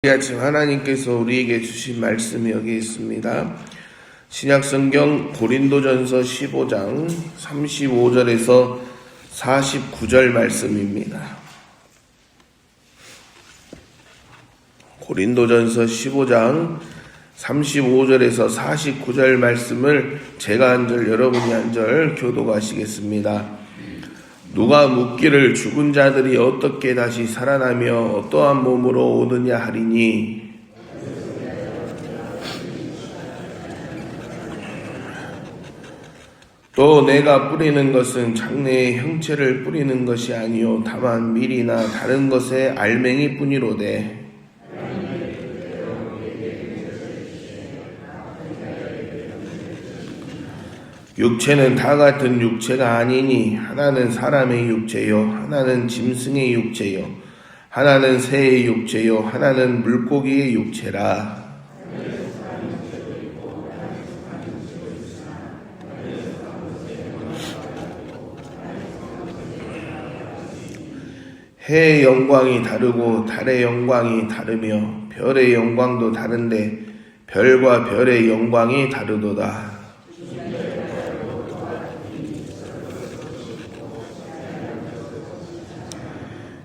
이 아침 하나님께서 우리에게 주신 말씀이 여기 있습니다. 신약성경 고린도전서 15장 35절에서 49절 말씀입니다. 고린도전서 15장 35절에서 49절 말씀을 제가 한 절 여러분이 한 절 교독하시겠습니다. 누가 묻기를 죽은 자들이 어떻게 다시 살아나며 어떠한 몸으로 오느냐 하리니 또 내가 뿌리는 것은 장래의 형체를 뿌리는 것이 아니요 다만 밀이나 다른 것의 알맹이 뿐이로되 육체는 다 같은 육체가 아니니 하나는 사람의 육체요 하나는 짐승의 육체요 하나는 새의 육체요 하나는 물고기의 육체라. 해의 영광이 다르고 달의 영광이 다르며 별의 영광도 다른데 별과 별의 영광이 다르도다.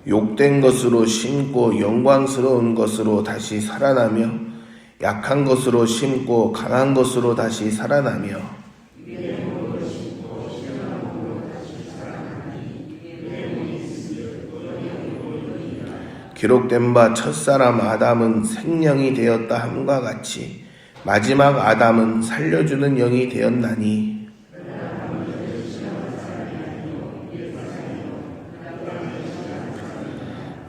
욕된 것으로 심고 영광스러운 것으로 다시 살아나며 약한 것으로 심고 강한 것으로 다시 살아나며 기록된 바 첫사람 아담은 생명이 되었다 함과 같이 마지막 아담은 살려주는 영이 되었나니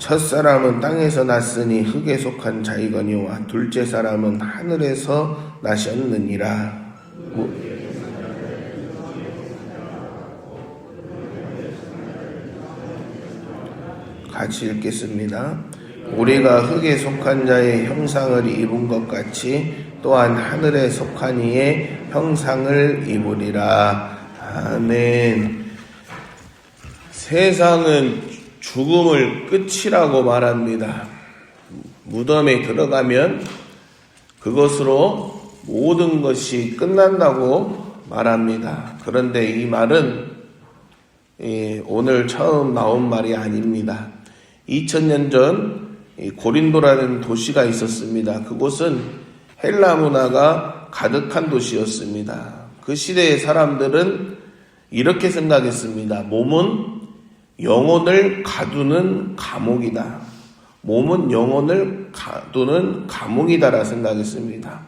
첫사람은 땅에서 났으니 흙에 속한 자이거니와 둘째 사람은 하늘에서 나셨느니라. 같이 읽겠습니다. 우리가 흙에 속한 자의 형상을 입은 것 같이 또한 하늘에 속한 이의 형상을 입으리라. 아멘. 세상은 죽음을 끝이라고 말합니다. 무덤에 들어가면 그것으로 모든 것이 끝난다고 말합니다. 그런데 이 말은 오늘 처음 나온 말이 아닙니다. 2000년 전 고린도라는 도시가 있었습니다. 그곳은 헬라 문화가 가득한 도시였습니다. 그 시대의 사람들은 이렇게 생각했습니다. 몸은 영혼을 가두는 감옥이다. 몸은 영혼을 가두는 감옥이다라 생각했습니다.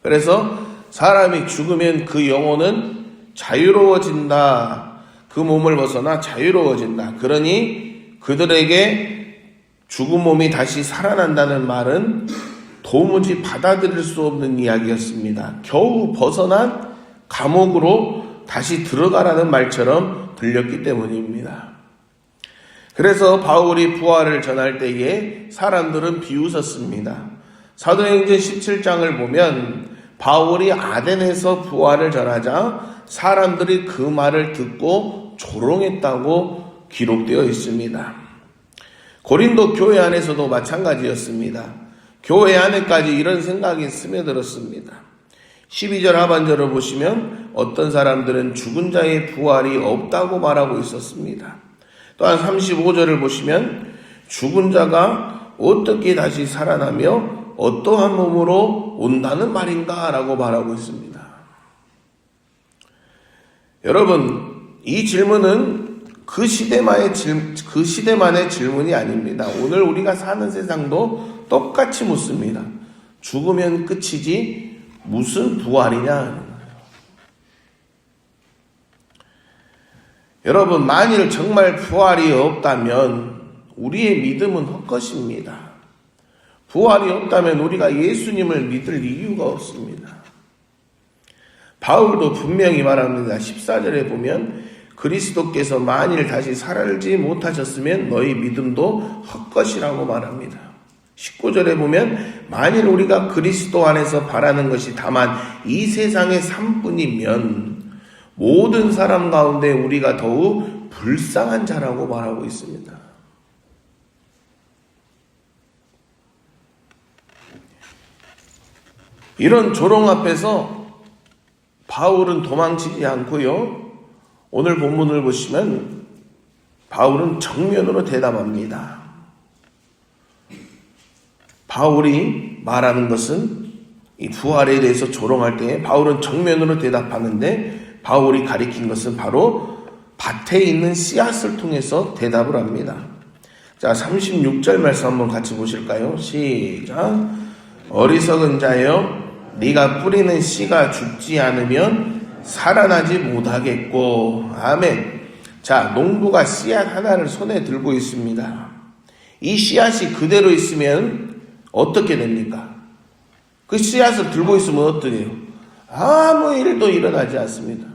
그래서 사람이 죽으면 그 영혼은 자유로워진다. 그 몸을 벗어나 자유로워진다. 그러니 그들에게 죽은 몸이 다시 살아난다는 말은 도무지 받아들일 수 없는 이야기였습니다. 겨우 벗어난 감옥으로 다시 들어가라는 말처럼 들렸기 때문입니다. 그래서 바울이 부활을 전할 때에 사람들은 비웃었습니다. 사도행전 17장을 보면 바울이 아덴에서 부활을 전하자 사람들이 그 말을 듣고 조롱했다고 기록되어 있습니다. 고린도 교회 안에서도 마찬가지였습니다. 교회 안에까지 이런 생각이 스며들었습니다. 12절 하반절을 보시면 어떤 사람들은 죽은 자의 부활이 없다고 말하고 있었습니다. 또한 35절을 보시면 죽은 자가 어떻게 다시 살아나며 어떠한 몸으로 온다는 말인가 라고 말하고 있습니다. 여러분, 이 질문은 그 시대만의 질문이 아닙니다. 오늘 우리가 사는 세상도 똑같이 묻습니다. 죽으면 끝이지 무슨 부활이냐. 여러분, 만일 정말 부활이 없다면 우리의 믿음은 헛것입니다. 부활이 없다면 우리가 예수님을 믿을 이유가 없습니다. 바울도 분명히 말합니다. 14절에 보면 그리스도께서 만일 다시 살지 못하셨으면 너희 믿음도 헛것이라고 말합니다. 19절에 보면 만일 우리가 그리스도 안에서 바라는 것이 다만 이 세상의 삶뿐이면 모든 사람 가운데 우리가 더욱 불쌍한 자라고 말하고 있습니다. 이런 조롱 앞에서 바울은 도망치지 않고요. 오늘 본문을 보시면 바울은 정면으로 대답합니다. 바울이 말하는 것은 이 부활에 대해서 조롱할 때 바울은 정면으로 대답하는데, 바울이 가리킨 것은 바로 밭에 있는 씨앗을 통해서 대답을 합니다. 자, 36절 말씀 한번 같이 보실까요? 시작. 어리석은 자여, 네가 뿌리는 씨가 죽지 않으면 살아나지 못하겠고. 아멘. 자, 농부가 씨앗 하나를 손에 들고 있습니다. 이 씨앗이 그대로 있으면 어떻게 됩니까? 그 씨앗을 들고 있으면 어떻게 해요? 아무 일도 일어나지 않습니다.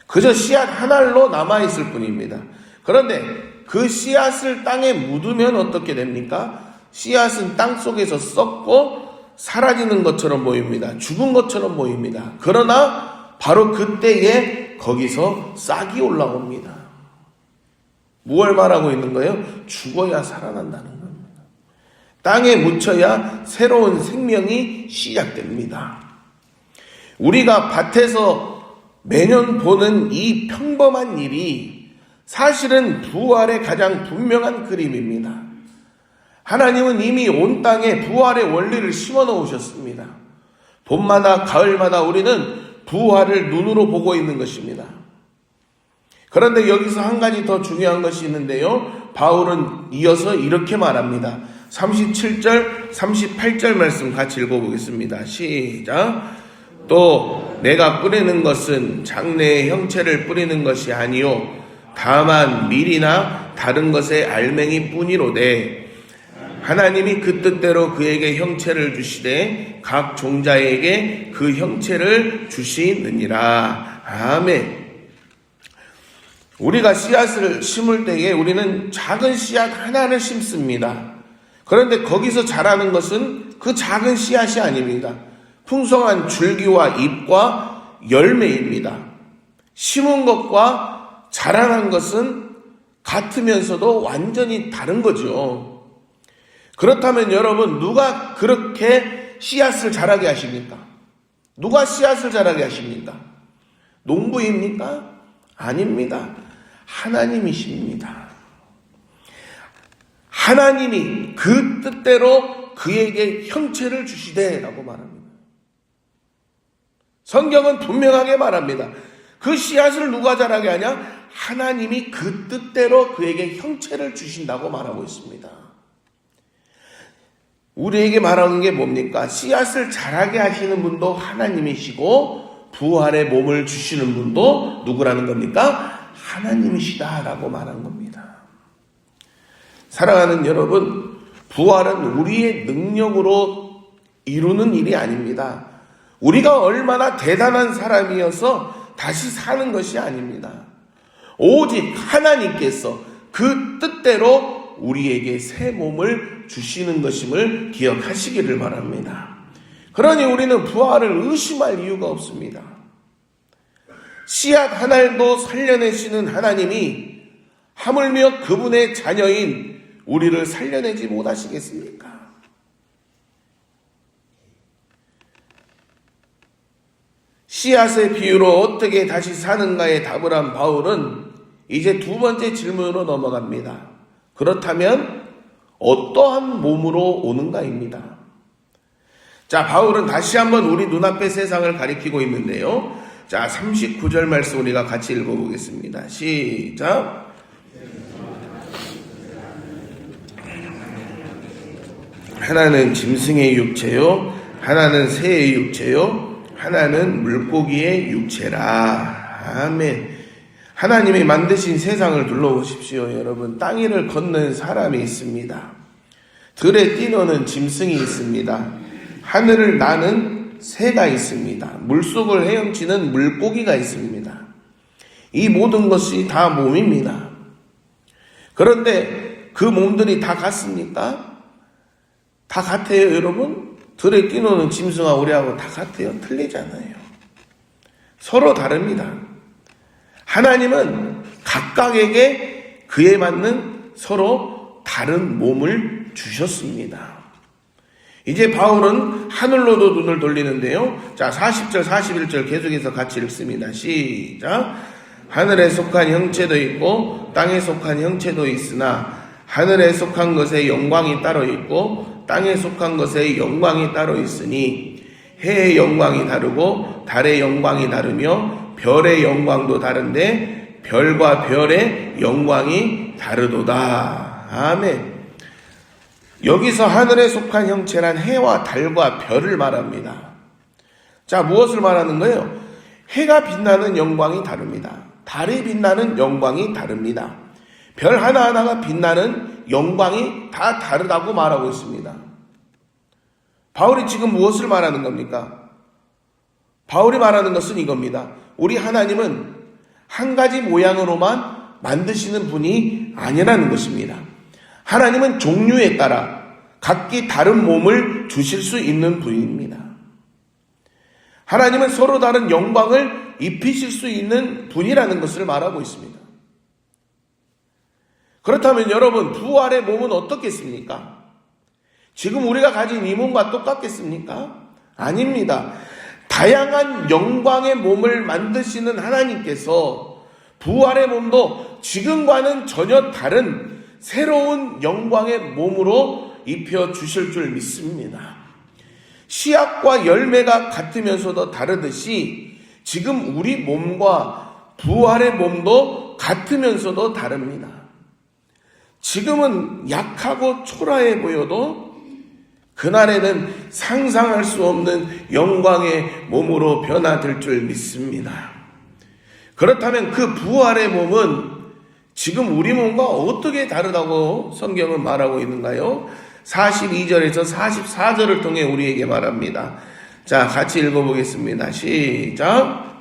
그저 씨앗 하나로 남아있을 뿐입니다. 그런데 그 씨앗을 땅에 묻으면 어떻게 됩니까? 씨앗은 땅 속에서 썩고 사라지는 것처럼 보입니다. 죽은 것처럼 보입니다. 그러나 바로 그때에 거기서 싹이 올라옵니다. 무엇을 말하고 있는 거예요? 죽어야 살아난다는 겁니다. 땅에 묻혀야 새로운 생명이 시작됩니다. 우리가 밭에서 매년 보는 이 평범한 일이 사실은 부활의 가장 분명한 그림입니다. 하나님은 이미 온 땅에 부활의 원리를 심어 놓으셨습니다. 봄마다 가을마다 우리는 부활을 눈으로 보고 있는 것입니다. 그런데 여기서 한 가지 더 중요한 것이 있는데요. 바울은 이어서 이렇게 말합니다. 37절, 38절 말씀 같이 읽어보겠습니다. 시작. 또 내가 뿌리는 것은 장래의 형체를 뿌리는 것이 아니요 다만 밀이나 다른 것의 알맹이 뿐이로되 하나님이 그 뜻대로 그에게 형체를 주시되 각 종자에게 그 형체를 주시느니라. 아멘. 우리가 씨앗을 심을 때에 우리는 작은 씨앗 하나를 심습니다. 그런데 거기서 자라는 것은 그 작은 씨앗이 아닙니다. 풍성한 줄기와 잎과 열매입니다. 심은 것과 자라난 것은 같으면서도 완전히 다른 거죠. 그렇다면 여러분, 누가 그렇게 씨앗을 자라게 하십니까? 누가 씨앗을 자라게 하십니까? 농부입니까? 아닙니다. 하나님이십니다. 하나님이 그 뜻대로 그에게 형체를 주시되라고 말합니다. 성경은 분명하게 말합니다. 그 씨앗을 누가 자라게 하냐? 하나님이 그 뜻대로 그에게 형체를 주신다고 말하고 있습니다. 우리에게 말하는 게 뭡니까? 씨앗을 자라게 하시는 분도 하나님이시고 부활의 몸을 주시는 분도 누구라는 겁니까? 하나님이시다라고 말한 겁니다. 사랑하는 여러분, 부활은 우리의 능력으로 이루는 일이 아닙니다. 우리가 얼마나 대단한 사람이어서 다시 사는 것이 아닙니다. 오직 하나님께서 그 뜻대로 우리에게 새 몸을 주시는 것임을 기억하시기를 바랍니다. 그러니 우리는 부활을 의심할 이유가 없습니다. 씨앗 하나도 살려내시는 하나님이 하물며 그분의 자녀인 우리를 살려내지 못하시겠습니까? 씨앗의 비유로 어떻게 다시 사는가에 답을 한 바울은 이제 두 번째 질문으로 넘어갑니다. 그렇다면 어떠한 몸으로 오는가입니다. 자, 바울은 다시 한번 우리 눈앞의 세상을 가리키고 있는데요. 자, 39절 말씀 우리가 같이 읽어보겠습니다. 시작. 하나는 짐승의 육체요, 하나는 새의 육체요, 하나는 물고기의 육체라. 아멘. 하나님이 만드신 세상을 둘러보십시오. 여러분, 땅 위를 걷는 사람이 있습니다. 들에 뛰노는 짐승이 있습니다. 하늘을 나는 새가 있습니다. 물속을 헤엄치는 물고기가 있습니다. 이 모든 것이 다 몸입니다. 그런데 그 몸들이 다 같습니까? 다 같아요, 여러분? 들에 뛰노는 짐승아 우리하고 다 같아요? 틀리잖아요. 서로 다릅니다. 하나님은 각각에게 그에 맞는 서로 다른 몸을 주셨습니다. 이제 바울은 하늘로도 눈을 돌리는데요. 자, 40절, 41절 계속해서 같이 읽습니다. 시작. 하늘에 속한 형체도 있고 땅에 속한 형체도 있으나 하늘에 속한 것의 영광이 따로 있고 땅에 속한 것의 영광이 따로 있으니 해의 영광이 다르고 달의 영광이 다르며 별의 영광도 다른데 별과 별의 영광이 다르도다. 아멘. 여기서 하늘에 속한 형체란 해와 달과 별을 말합니다. 자, 무엇을 말하는 거예요? 해가 빛나는 영광이 다릅니다. 달이 빛나는 영광이 다릅니다. 별 하나하나가 빛나는 영광이 다 다르다고 말하고 있습니다. 바울이 지금 무엇을 말하는 겁니까? 바울이 말하는 것은 이겁니다. 우리 하나님은 한 가지 모양으로만 만드시는 분이 아니라는 것입니다. 하나님은 종류에 따라 각기 다른 몸을 주실 수 있는 분입니다. 하나님은 서로 다른 영광을 입히실 수 있는 분이라는 것을 말하고 있습니다. 그렇다면 여러분, 부활의 몸은 어떻겠습니까? 지금 우리가 가진 이 몸과 똑같겠습니까? 아닙니다. 다양한 영광의 몸을 만드시는 하나님께서 부활의 몸도 지금과는 전혀 다른 새로운 영광의 몸으로 입혀주실 줄 믿습니다. 씨앗과 열매가 같으면서도 다르듯이 지금 우리 몸과 부활의 몸도 같으면서도 다릅니다. 지금은 약하고 초라해 보여도 그날에는 상상할 수 없는 영광의 몸으로 변화될 줄 믿습니다. 그렇다면 그 부활의 몸은 지금 우리 몸과 어떻게 다르다고 성경은 말하고 있는가요? 42절에서 44절을 통해 우리에게 말합니다. 자, 같이 읽어보겠습니다. 시작.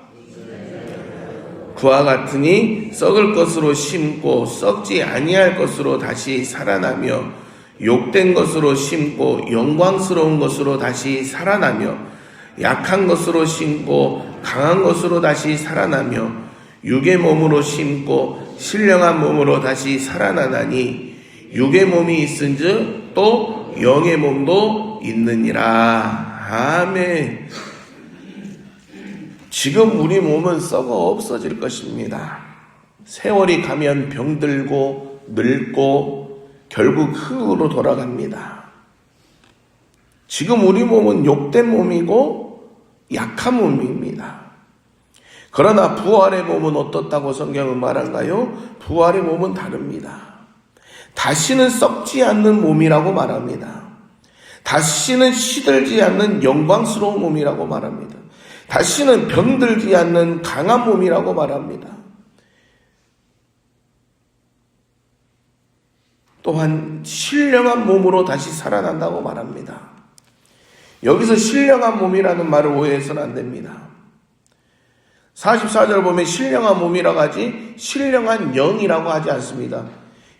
그와 같으니 썩을 것으로 심고 썩지 아니할 것으로 다시 살아나며 욕된 것으로 심고 영광스러운 것으로 다시 살아나며 약한 것으로 심고 강한 것으로 다시 살아나며 육의 몸으로 심고 신령한 몸으로 다시 살아나나니 육의 몸이 있은즉 또 영의 몸도 있느니라. 아멘. 지금 우리 몸은 썩어 없어질 것입니다. 세월이 가면 병들고 늙고 결국 흙으로 돌아갑니다. 지금 우리 몸은 욕된 몸이고 약한 몸입니다. 그러나 부활의 몸은 어떻다고 성경은 말한가요? 부활의 몸은 다릅니다. 다시는 썩지 않는 몸이라고 말합니다. 다시는 시들지 않는 영광스러운 몸이라고 말합니다. 다시는 병들지 않는 강한 몸이라고 말합니다. 또한 신령한 몸으로 다시 살아난다고 말합니다. 여기서 신령한 몸이라는 말을 오해해서는 안 됩니다. 44절 보면 신령한 몸이라고 하지 신령한 영이라고 하지 않습니다.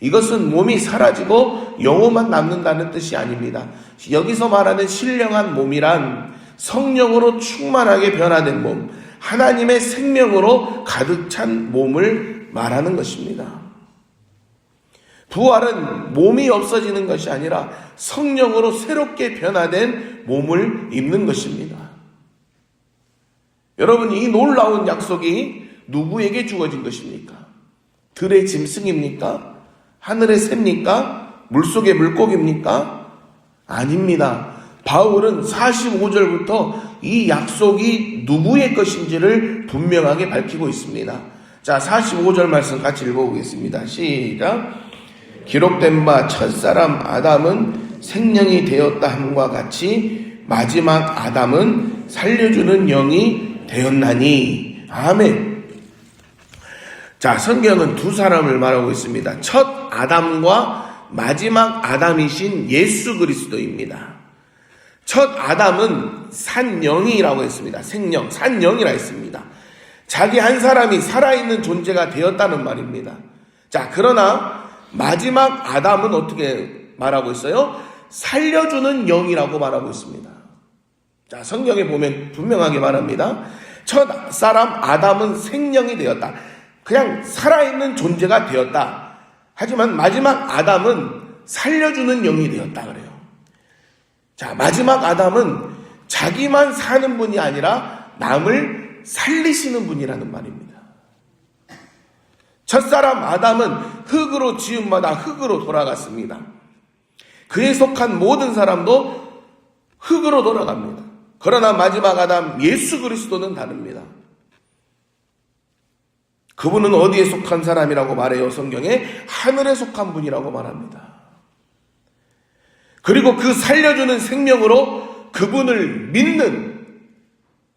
이것은 몸이 사라지고 영혼만 남는다는 뜻이 아닙니다. 여기서 말하는 신령한 몸이란 성령으로 충만하게 변화된 몸, 하나님의 생명으로 가득 찬 몸을 말하는 것입니다. 부활은 몸이 없어지는 것이 아니라 성령으로 새롭게 변화된 몸을 입는 것입니다. 여러분, 이 놀라운 약속이 누구에게 주어진 것입니까? 들의 짐승입니까? 하늘의 새입니까? 물속의 물고기입니까? 아닙니다. 바울은 45절부터 이 약속이 누구의 것인지를 분명하게 밝히고 있습니다. 자, 45절 말씀 같이 읽어보겠습니다. 시작. 기록된 바 첫사람 아담은 생명이 되었다 함과 같이 마지막 아담은 살려주는 영이 되었나니. 아멘. 자, 성경은 두 사람을 말하고 있습니다. 첫 아담과 마지막 아담이신 예수 그리스도입니다. 첫 아담은 산영이라고 했습니다. 생명, 산영이라 했습니다. 자기 한 사람이 살아있는 존재가 되었다는 말입니다. 자, 그러나 마지막 아담은 어떻게 말하고 있어요? 살려주는 영이라고 말하고 있습니다. 자, 성경에 보면 분명하게 말합니다. 첫 사람 아담은 생명이 되었다. 그냥 살아있는 존재가 되었다. 하지만 마지막 아담은 살려주는 영이 되었다 그래요. 자, 마지막 아담은 자기만 사는 분이 아니라 남을 살리시는 분이라는 말입니다. 첫사람 아담은 흙으로 지음받아 흙으로 돌아갔습니다. 그에 속한 모든 사람도 흙으로 돌아갑니다. 그러나 마지막 아담 예수 그리스도는 다릅니다. 그분은 어디에 속한 사람이라고 말해요? 성경에 하늘에 속한 분이라고 말합니다. 그리고 그 살려주는 생명으로 그분을 믿는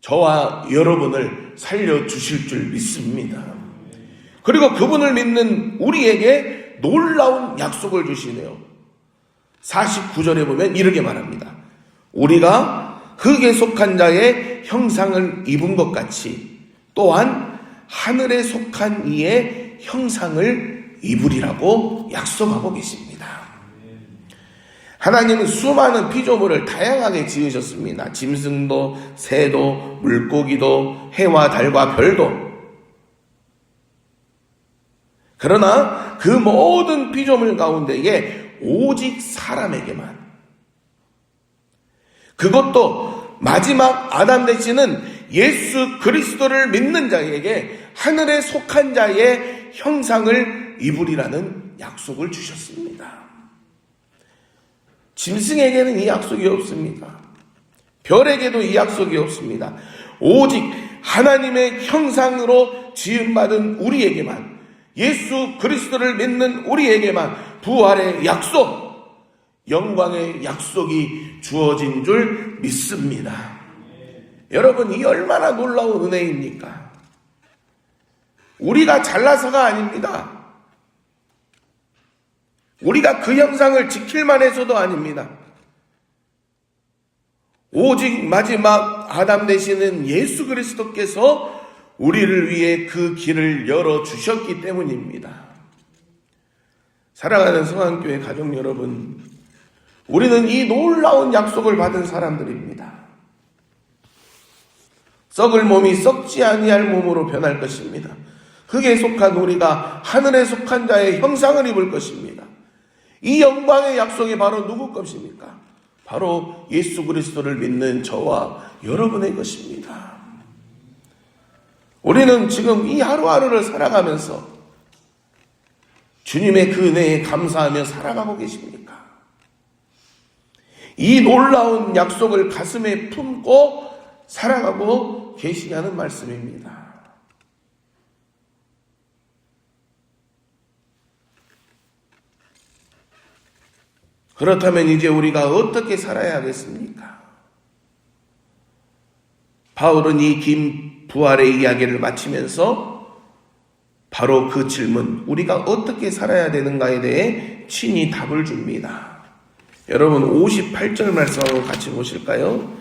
저와 여러분을 살려주실 줄 믿습니다. 그리고 그분을 믿는 우리에게 놀라운 약속을 주시네요. 49절에 보면 이렇게 말합니다. 우리가 흙에 속한 자의 형상을 입은 것 같이 또한 하늘에 속한 이의 형상을 입으리라고 약속하고 계십니다. 하나님은 수많은 피조물을 다양하게 지으셨습니다. 짐승도, 새도, 물고기도, 해와 달과 별도. 그러나 그 모든 피조물 가운데에 오직 사람에게만, 그것도 마지막 아담 되시는 예수 그리스도를 믿는 자에게 하늘에 속한 자의 형상을 입으리라는 약속을 주셨습니다. 짐승에게는 이 약속이 없습니다. 별에게도 이 약속이 없습니다. 오직 하나님의 형상으로 지음받은 우리에게만, 예수 그리스도를 믿는 우리에게만 부활의 약속, 영광의 약속이 주어진 줄 믿습니다. 여러분, 이 얼마나 놀라운 은혜입니까? 우리가 잘나서가 아닙니다. 우리가 그 형상을 지킬만 해서도 아닙니다. 오직 마지막 아담 되시는 예수 그리스도께서 우리를 위해 그 길을 열어주셨기 때문입니다. 사랑하는 성안교회 가족 여러분, 우리는 이 놀라운 약속을 받은 사람들입니다. 썩을 몸이 썩지 아니할 몸으로 변할 것입니다. 흙에 속한 우리가 하늘에 속한 자의 형상을 입을 것입니다. 이 영광의 약속이 바로 누구 것입니까? 바로 예수 그리스도를 믿는 저와 여러분의 것입니다. 우리는 지금 이 하루하루를 살아가면서 주님의 그 은혜에 감사하며 살아가고 계십니까? 이 놀라운 약속을 가슴에 품고 살아가고 계시냐는 말씀입니다. 그렇다면 이제 우리가 어떻게 살아야 하겠습니까? 바울은 이 긴 부활의 이야기를 마치면서 바로 그 질문, 우리가 어떻게 살아야 되는가에 대해 친히 답을 줍니다. 여러분 58절 말씀하고 같이 보실까요?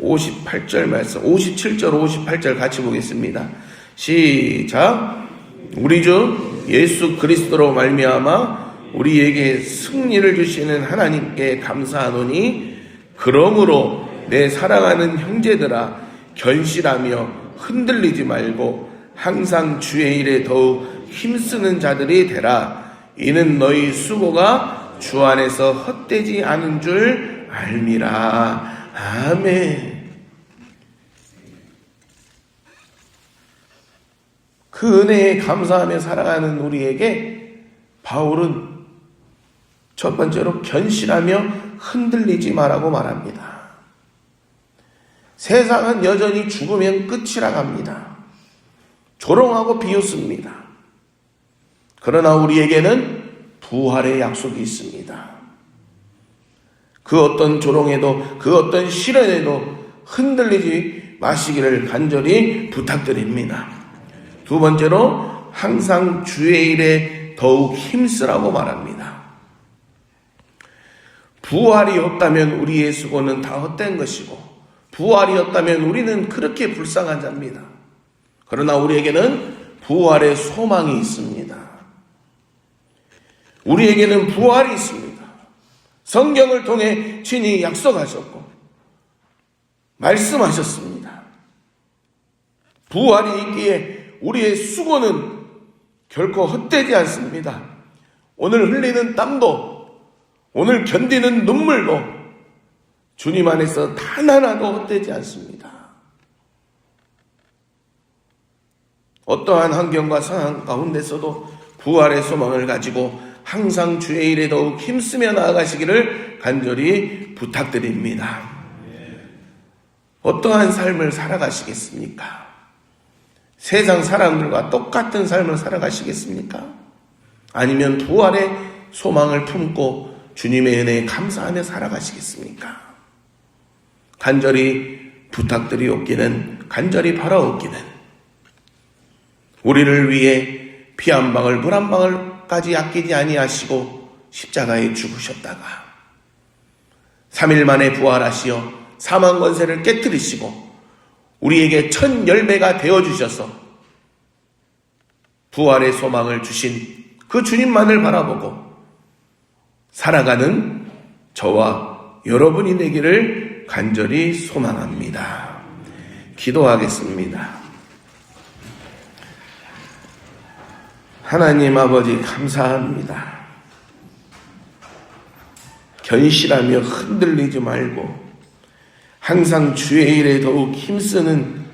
58절 말씀, 57절, 58절 같이 보겠습니다. 시작. 우리 주 예수 그리스도로 말미암아 우리에게 승리를 주시는 하나님께 감사하노니 그러므로 내 사랑하는 형제들아 견실하며 흔들리지 말고 항상 주의 일에 더욱 힘쓰는 자들이 되라. 이는 너희 수고가 주 안에서 헛되지 않은 줄 알미라. 아멘. 그 은혜에 감사하며 살아가는 우리에게 바울은 첫 번째로 견실하며 흔들리지 말라고 말합니다. 세상은 여전히 죽으면 끝이라 합니다. 조롱하고 비웃습니다. 그러나 우리에게는 부활의 약속이 있습니다. 그 어떤 조롱에도 그 어떤 시련에도 흔들리지 마시기를 간절히 부탁드립니다. 두 번째로 항상 주의 일에 더욱 힘쓰라고 말합니다. 부활이 없다면 우리의 수고는 다 헛된 것이고 부활이 없다면 우리는 그렇게 불쌍한 자입니다. 그러나 우리에게는 부활의 소망이 있습니다. 우리에게는 부활이 있습니다. 성경을 통해 친히 약속하셨고 말씀하셨습니다. 부활이 있기에 우리의 수고는 결코 헛되지 않습니다. 오늘 흘리는 땀도 오늘 견디는 눈물도 주님 안에서 단 하나도 헛되지 않습니다. 어떠한 환경과 상황 가운데서도 부활의 소망을 가지고 항상 주의 일에 더욱 힘쓰며 나아가시기를 간절히 부탁드립니다. 어떠한 삶을 살아가시겠습니까? 세상 사람들과 똑같은 삶을 살아가시겠습니까? 아니면 부활의 소망을 품고 주님의 은혜에 감사하며 살아가시겠습니까? 간절히 부탁드리옵기는, 간절히 바라옵기는, 우리를 위해 피 한 방울 물 한 방울까지 아끼지 아니하시고 십자가에 죽으셨다가 3일 만에 부활하시어 사망 권세를 깨뜨리시고 우리에게 첫 열매가 되어주셔서 부활의 소망을 주신 그 주님만을 바라보고 살아가는 저와 여러분이 되기를 간절히 소망합니다. 기도하겠습니다. 하나님 아버지 감사합니다. 견실하며 흔들리지 말고 항상 주의 일에 더욱 힘쓰는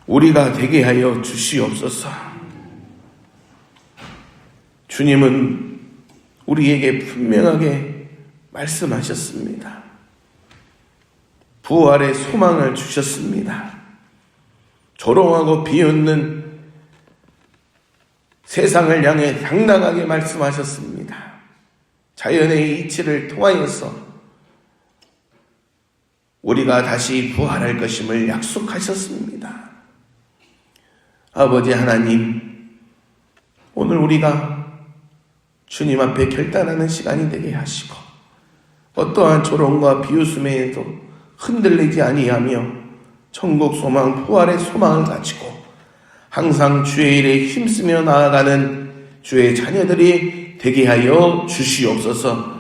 우리가 되게 하여 주시옵소서. 주님은 우리에게 분명하게 말씀하셨습니다. 부활의 소망을 주셨습니다. 조롱하고 비웃는 세상을 향해 당당하게 말씀하셨습니다. 자연의 이치를 통하여서 우리가 다시 부활할 것임을 약속하셨습니다. 아버지 하나님, 오늘 우리가 주님 앞에 결단하는 시간이 되게 하시고 어떠한 조롱과 비웃음에도 흔들리지 아니하며 천국 소망, 부활의 소망을 가지고 항상 주의 일에 힘쓰며 나아가는 주의 자녀들이 되게 하여 주시옵소서.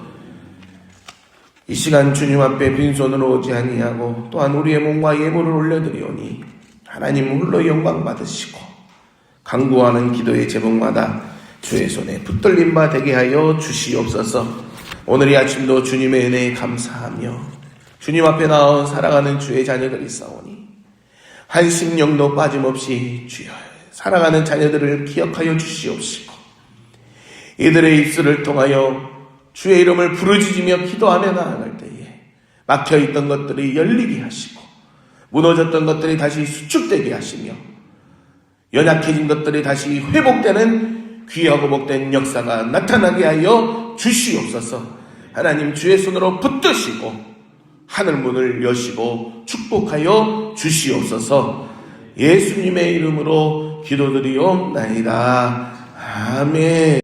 이 시간 주님 앞에 빈손으로 오지 아니하고 또한 우리의 몸과 예물을 올려드리오니 하나님 홀로 영광 받으시고 간구하는 기도의 제목마다 주의 손에 붙들림 바 되게 하여 주시옵소서. 오늘 이 아침도 주님의 은혜에 감사하며 주님 앞에 나온 살아가는 주의 자녀들이 싸우니 한 심령도 빠짐없이 주여 살아가는 자녀들을 기억하여 주시옵시고 이들의 입술을 통하여 주의 이름을 부르짖으며 기도하며 나아갈 때에 막혀있던 것들이 열리게 하시고 무너졌던 것들이 다시 수축되게 하시며 연약해진 것들이 다시 회복되는 귀하고 복된 역사가 나타나게 하여 주시옵소서. 하나님 주의 손으로 붙드시고 하늘문을 여시고 축복하여 주시옵소서. 예수님의 이름으로 기도드리옵나이다. 아멘.